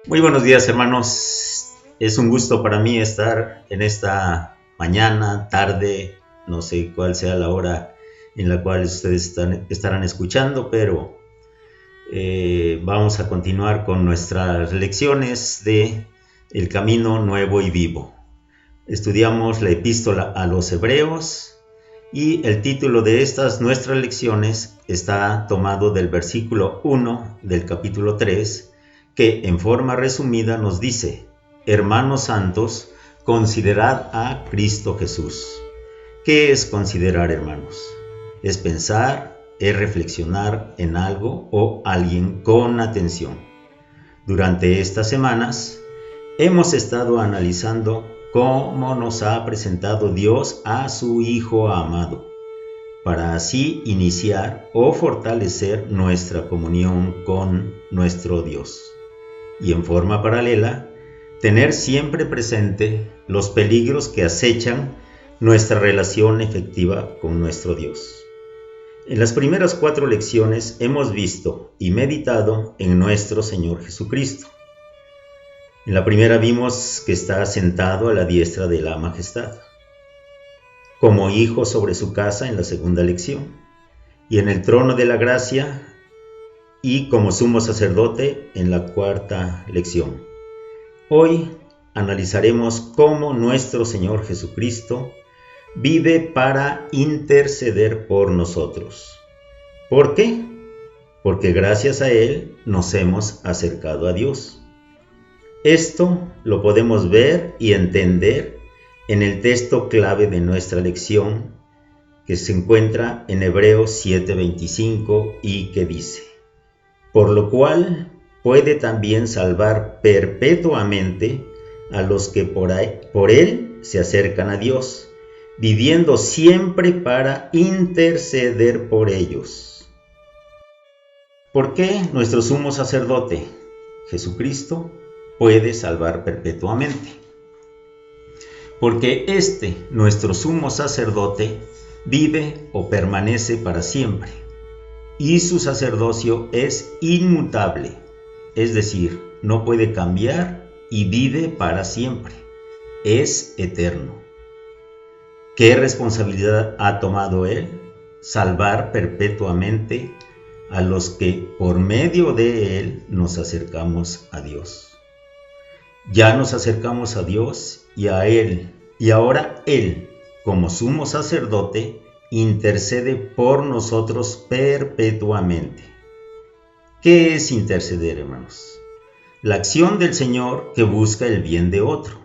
Muy buenos días, hermanos. Es un gusto para mí estar en esta mañana, tarde, no sé cuál sea la hora en la cual ustedes estarán escuchando, pero vamos a continuar con nuestras lecciones de El Camino Nuevo y Vivo. Estudiamos la epístola a los Hebreos y el título de estas nuestras lecciones está tomado del versículo 1 del capítulo 3, que en forma resumida nos dice: Hermanos santos, considerad a Cristo Jesús. ¿Qué es considerar, hermanos? Es pensar, es reflexionar en algo o alguien con atención. Durante estas semanas hemos estado analizando cómo nos ha presentado Dios a su Hijo amado, para así iniciar o fortalecer nuestra comunión con nuestro Dios. Y en forma paralela, tener siempre presente los peligros que acechan nuestra relación efectiva con nuestro Dios. En las primeras 4 lecciones hemos visto y meditado en nuestro Señor Jesucristo. En la primera vimos que está sentado a la diestra de la majestad, como hijo sobre su casa en la segunda lección, y en el trono de la gracia y como sumo sacerdote en la 4ª lección. Hoy analizaremos cómo nuestro Señor Jesucristo vive para interceder por nosotros. ¿Por qué? Porque gracias a Él nos hemos acercado a Dios. Esto lo podemos ver y entender en el texto clave de nuestra lección, que se encuentra en Hebreos 7:25 y que dice: por lo cual puede también salvar perpetuamente a los que por Él se acercan a Dios, viviendo siempre para interceder por ellos. ¿Por qué nuestro sumo sacerdote, Jesucristo, puede salvar perpetuamente? Porque nuestro sumo sacerdote, vive o permanece para siempre, y su sacerdocio es inmutable, es decir, no puede cambiar y vive para siempre, es eterno. ¿Qué responsabilidad ha tomado Él? Salvar perpetuamente a los que por medio de Él nos acercamos a Dios. Ya nos acercamos a Dios y a Él, y ahora Él, como sumo sacerdote, intercede por nosotros perpetuamente. ¿Qué es interceder, hermanos? La acción del Señor que busca el bien de otro,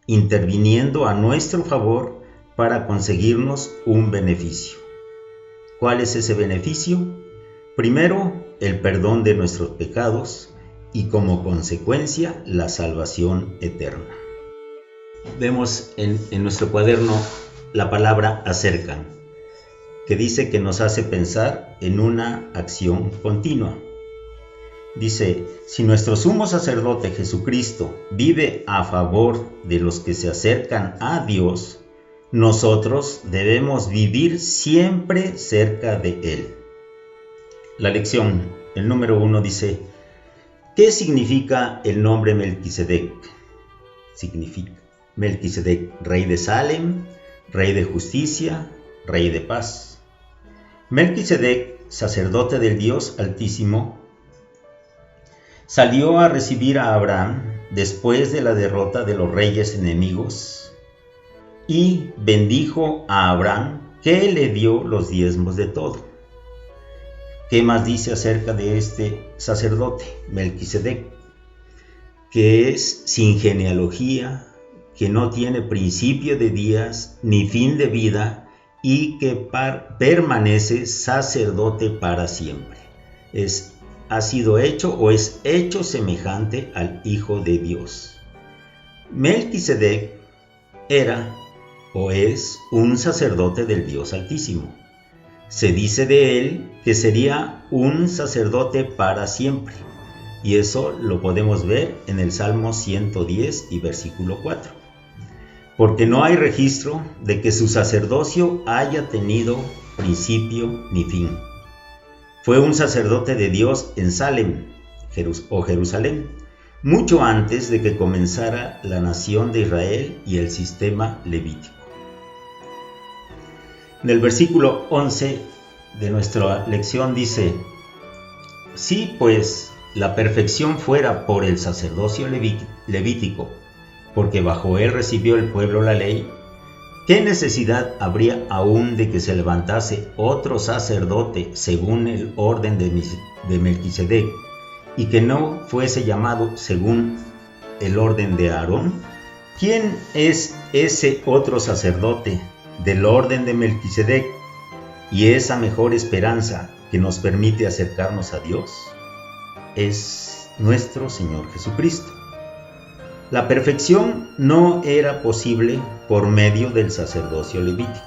interviniendo a nuestro favor para conseguirnos un beneficio. ¿Cuál es ese beneficio? Primero, el perdón de nuestros pecados y como consecuencia la salvación eterna. Vemos en nuestro cuaderno la palabra acercan, que dice que nos hace pensar en una acción continua. Dice: si nuestro sumo sacerdote Jesucristo vive a favor de los que se acercan a Dios, nosotros debemos vivir siempre cerca de Él. La lección, el número 1, dice: ¿qué significa el nombre Melquisedec? Significa Melquisedec, rey de Salem, rey de justicia, rey de paz. Melquisedec, sacerdote del Dios Altísimo, salió a recibir a Abraham después de la derrota de los reyes enemigos y bendijo a Abraham, que le dio los diezmos de todo. ¿Qué más dice acerca de este sacerdote, Melquisedec? Que es sin genealogía, que no tiene principio de días ni fin de vida y que permanece sacerdote para siempre. Ha sido hecho o es hecho semejante al Hijo de Dios. Melquisedec era o es un sacerdote del Dios Altísimo. Se dice de él que sería un sacerdote para siempre, y eso lo podemos ver en el Salmo 110 y versículo 4. Porque no hay registro de que su sacerdocio haya tenido principio ni fin. Fue un sacerdote de Dios en Salem o Jerusalén, mucho antes de que comenzara la nación de Israel y el sistema levítico. En el versículo 11 de nuestra lección dice: si pues la perfección fuera por el sacerdocio levítico, porque bajo él recibió el pueblo la ley, ¿qué necesidad habría aún de que se levantase otro sacerdote según el orden de Melquisedec, y que no fuese llamado según el orden de Aarón? ¿Quién es ese otro sacerdote del orden de Melquisedec y esa mejor esperanza que nos permite acercarnos a Dios? Es nuestro Señor Jesucristo. La perfección no era posible por medio del sacerdocio levítico.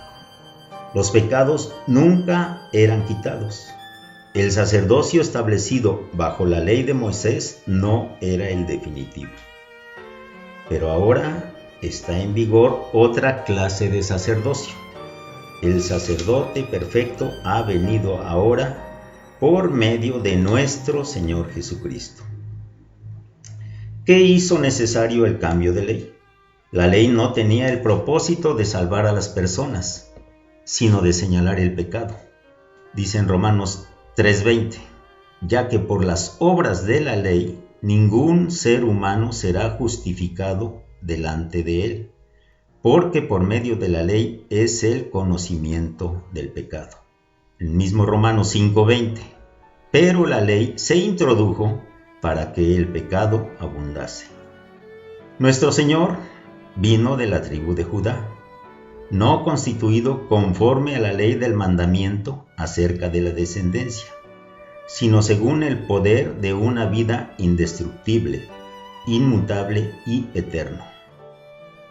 Los pecados nunca eran quitados. El sacerdocio establecido bajo la ley de Moisés no era el definitivo. Pero ahora está en vigor otra clase de sacerdocio. El sacerdote perfecto ha venido ahora por medio de nuestro Señor Jesucristo. ¿Qué hizo necesario el cambio de ley? La ley no tenía el propósito de salvar a las personas, sino de señalar el pecado. Dice en Romanos 3:20, ya que por las obras de la ley ningún ser humano será justificado delante de él, porque por medio de la ley es el conocimiento del pecado. El mismo Romanos 5:20, pero la ley se introdujo para que el pecado abundase. Nuestro Señor vino de la tribu de Judá, no constituido conforme a la ley del mandamiento acerca de la descendencia, sino según el poder de una vida indestructible, inmutable y eterno.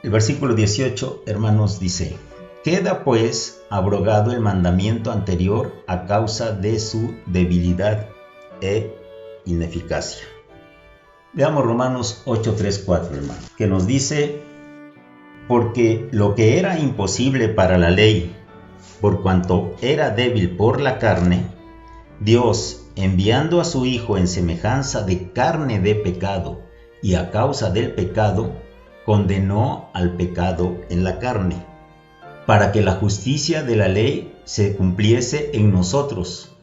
El versículo 18, hermanos, dice: queda pues abrogado el mandamiento anterior a causa de su debilidad e ineficacia. Veamos Romanos 8:3-4, hermano, que nos dice: porque lo que era imposible para la ley, por cuanto era débil por la carne, Dios, enviando a su Hijo en semejanza de carne de pecado, y a causa del pecado, condenó al pecado en la carne, para que la justicia de la ley se cumpliese en nosotros,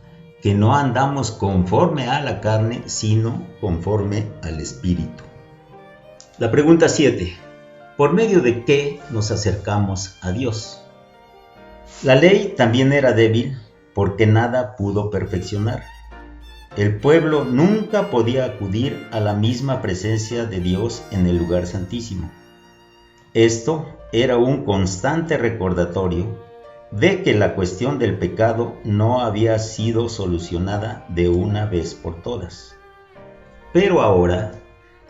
que no andamos conforme a la carne, sino conforme al Espíritu. La pregunta 7. ¿Por medio de qué nos acercamos a Dios? La ley también era débil porque nada pudo perfeccionar. El pueblo nunca podía acudir a la misma presencia de Dios en el lugar santísimo. Esto era un constante recordatorio de que la cuestión del pecado no había sido solucionada de una vez por todas. Pero ahora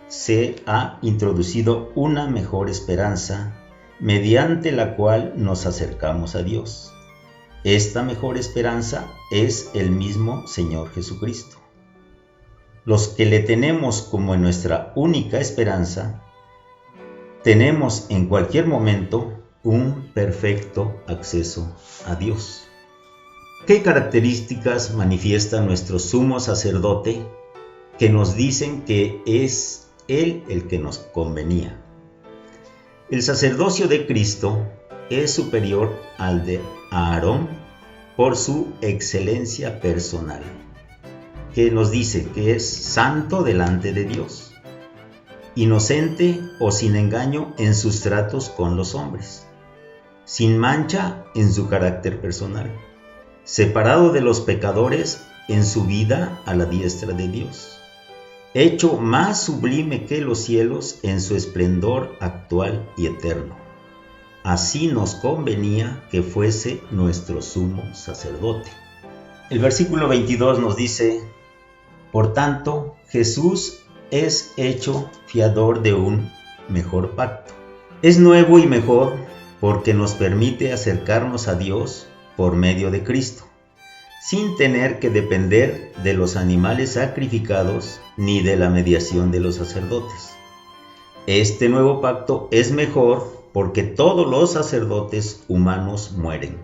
se ha introducido una mejor esperanza mediante la cual nos acercamos a Dios. Esta mejor esperanza es el mismo Señor Jesucristo. Los que le tenemos como nuestra única esperanza, tenemos en cualquier momento un perfecto acceso a Dios. ¿Qué características manifiesta nuestro sumo sacerdote que nos dicen que es Él el que nos convenía? El sacerdocio de Cristo es superior al de Aarón por su excelencia personal, que nos dice que es santo delante de Dios, inocente o sin engaño en sus tratos con los hombres, sin mancha en su carácter personal, separado de los pecadores en su vida a la diestra de Dios, hecho más sublime que los cielos en su esplendor actual y eterno. Así nos convenía que fuese nuestro sumo sacerdote. El versículo 22 nos dice: por tanto, Jesús es hecho fiador de un mejor pacto. Es nuevo y mejor porque nos permite acercarnos a Dios por medio de Cristo, sin tener que depender de los animales sacrificados ni de la mediación de los sacerdotes. Este nuevo pacto es mejor porque todos los sacerdotes humanos mueren,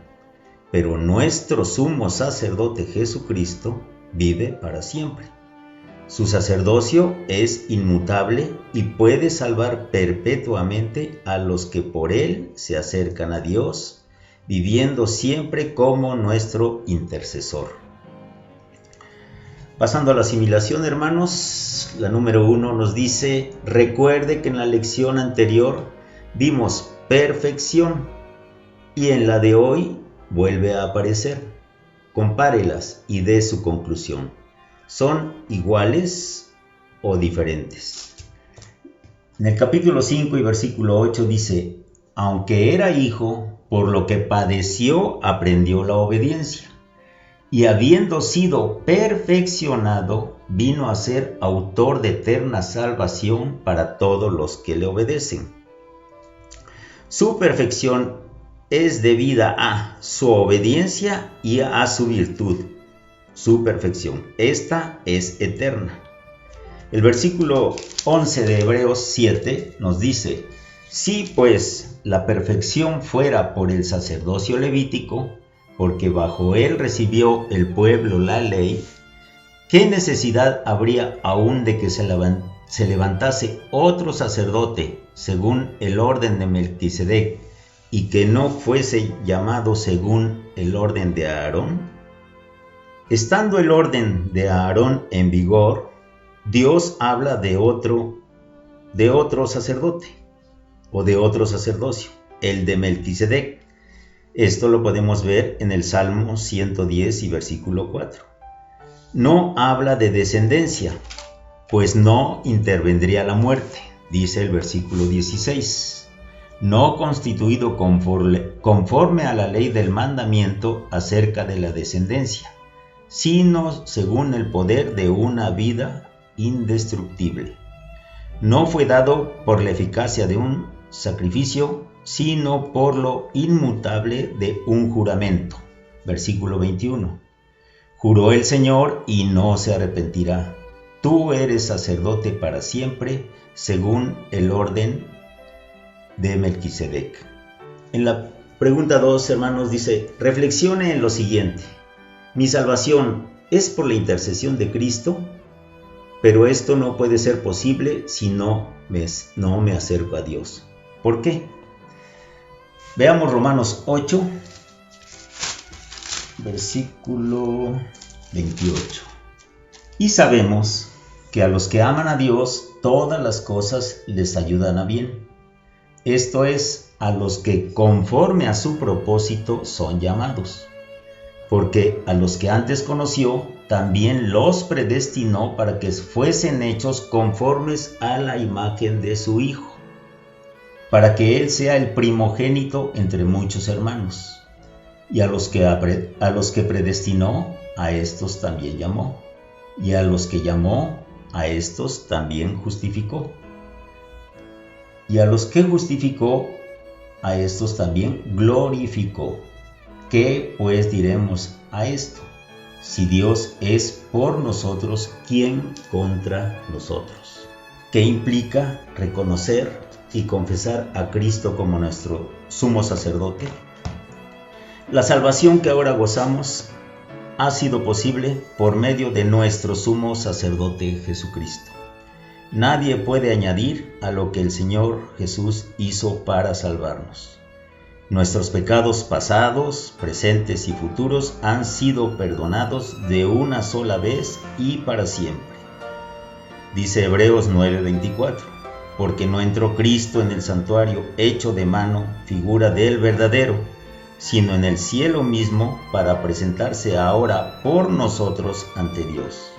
pero nuestro sumo sacerdote Jesucristo vive para siempre. Su sacerdocio es inmutable y puede salvar perpetuamente a los que por él se acercan a Dios, viviendo siempre como nuestro intercesor. Pasando a la asimilación, hermanos, la número 1 nos dice: recuerde que en la lección anterior vimos perfección y en la de hoy vuelve a aparecer. Compárelas y dé su conclusión. ¿Son iguales o diferentes? En el capítulo 5 y versículo 8 dice: aunque era hijo, por lo que padeció aprendió la obediencia, y habiendo sido perfeccionado, vino a ser autor de eterna salvación para todos los que le obedecen. Su perfección es debida a su obediencia y a su virtud. Su perfección, esta es eterna. El versículo 11 de Hebreos 7 nos dice: si pues la perfección fuera por el sacerdocio levítico, porque bajo él recibió el pueblo la ley, ¿qué necesidad habría aún de que se levantase otro sacerdote según el orden de Melquisedec y que no fuese llamado según el orden de Aarón? Estando el orden de Aarón en vigor, Dios habla de otro sacerdote o de otro sacerdocio, el de Melquisedec. Esto lo podemos ver en el Salmo 110 y versículo 4. No habla de descendencia, pues no intervendría la muerte, dice el versículo 16. No constituido conforme a la ley del mandamiento acerca de la descendencia, sino según el poder de una vida indestructible. No fue dado por la eficacia de un sacrificio, sino por lo inmutable de un juramento. Versículo 21. Juró el Señor y no se arrepentirá. Tú eres sacerdote para siempre, según el orden de Melquisedec. En la pregunta 2, hermanos, dice: reflexione en lo siguiente. Mi salvación es por la intercesión de Cristo, pero esto no puede ser posible si no me acerco a Dios. ¿Por qué? Veamos Romanos 8, versículo 28. Y sabemos que a los que aman a Dios, todas las cosas les ayudan a bien. Esto es, a los que conforme a su propósito son llamados. Porque a los que antes conoció, también los predestinó para que fuesen hechos conformes a la imagen de su Hijo, para que Él sea el primogénito entre muchos hermanos. Y a los que predestinó, a estos también llamó. Y a los que llamó, a estos también justificó. Y a los que justificó, a estos también glorificó. ¿Qué pues diremos a esto? Si Dios es por nosotros, ¿quién contra nosotros? ¿Qué implica reconocer y confesar a Cristo como nuestro sumo sacerdote? La salvación que ahora gozamos ha sido posible por medio de nuestro sumo sacerdote Jesucristo. Nadie puede añadir a lo que el Señor Jesús hizo para salvarnos. Nuestros pecados pasados, presentes y futuros han sido perdonados de una sola vez y para siempre. Dice Hebreos 9:24, porque no entró Cristo en el santuario hecho de mano, figura del verdadero, sino en el cielo mismo para presentarse ahora por nosotros ante Dios.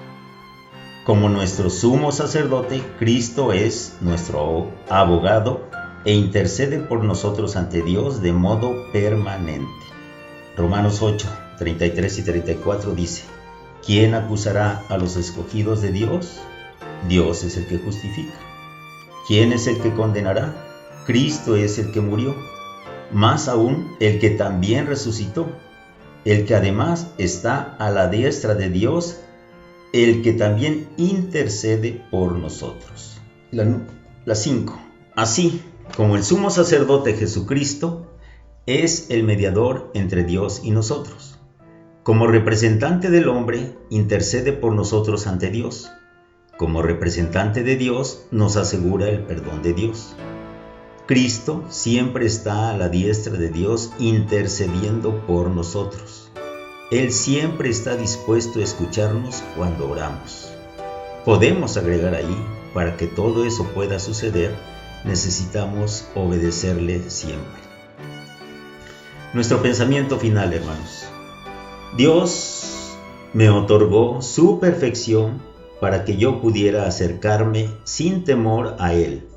Como nuestro sumo sacerdote, Cristo es nuestro abogado e intercede por nosotros ante Dios de modo permanente. Romanos 8, 33 y 34 dice: ¿quién acusará a los escogidos de Dios? Dios es el que justifica. ¿Quién es el que condenará? Cristo es el que murió, más aún el que también resucitó, el que además está a la diestra de Dios, el que también intercede por nosotros. La 5. Así como el sumo sacerdote Jesucristo es el mediador entre Dios y nosotros, como representante del hombre intercede por nosotros ante Dios, como representante de Dios, nos asegura el perdón de Dios. Cristo siempre está a la diestra de Dios intercediendo por nosotros. Él siempre está dispuesto a escucharnos cuando oramos. Podemos agregar ahí, para que todo eso pueda suceder, necesitamos obedecerle siempre. Nuestro pensamiento final, hermanos. Dios me otorgó su perfección para que yo pudiera acercarme sin temor a Él.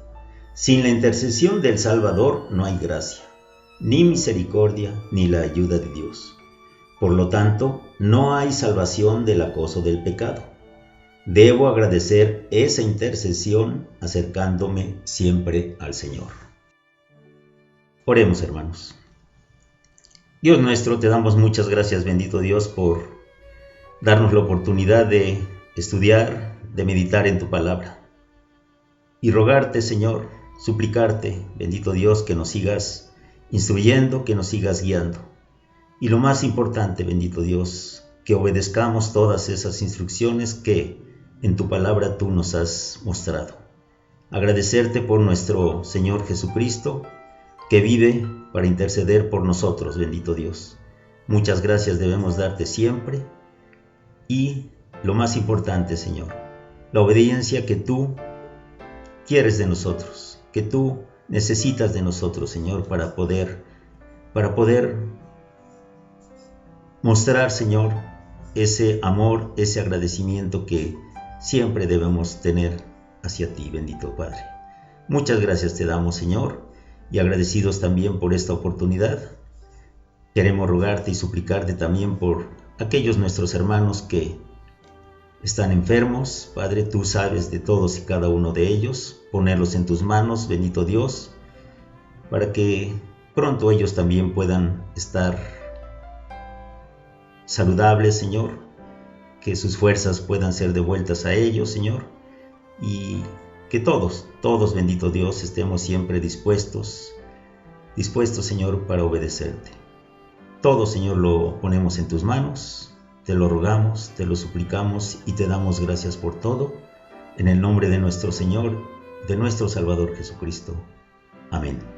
Sin la intercesión del Salvador no hay gracia, ni misericordia, ni la ayuda de Dios. Por lo tanto, no hay salvación del acoso del pecado. Debo agradecer esa intercesión acercándome siempre al Señor. Oremos, hermanos. Dios nuestro, te damos muchas gracias, bendito Dios, por darnos la oportunidad de estudiar, de meditar en tu palabra. Y rogarte, Señor, suplicarte, bendito Dios, que nos sigas instruyendo, que nos sigas guiando. Y lo más importante, bendito Dios, que obedezcamos todas esas instrucciones que en tu palabra tú nos has mostrado. Agradecerte por nuestro Señor Jesucristo, que vive para interceder por nosotros, bendito Dios. Muchas gracias debemos darte siempre. Y lo más importante, Señor, la obediencia que tú quieres de nosotros, que tú necesitas de nosotros, Señor, para poder mostrar, Señor, ese amor, ese agradecimiento que siempre debemos tener hacia ti, bendito Padre. Muchas gracias te damos, Señor, y agradecidos también por esta oportunidad. Queremos rogarte y suplicarte también por aquellos nuestros hermanos que están enfermos. Padre, tú sabes de todos y cada uno de ellos. Ponerlos en tus manos, bendito Dios, para que pronto ellos también puedan estar saludables, Señor, que sus fuerzas puedan ser devueltas a ellos, Señor, y que todos, bendito Dios, estemos siempre dispuestos, Señor, para obedecerte. Todo, Señor, lo ponemos en tus manos, te lo rogamos, te lo suplicamos y te damos gracias por todo, en el nombre de nuestro Señor, de nuestro Salvador Jesucristo. Amén.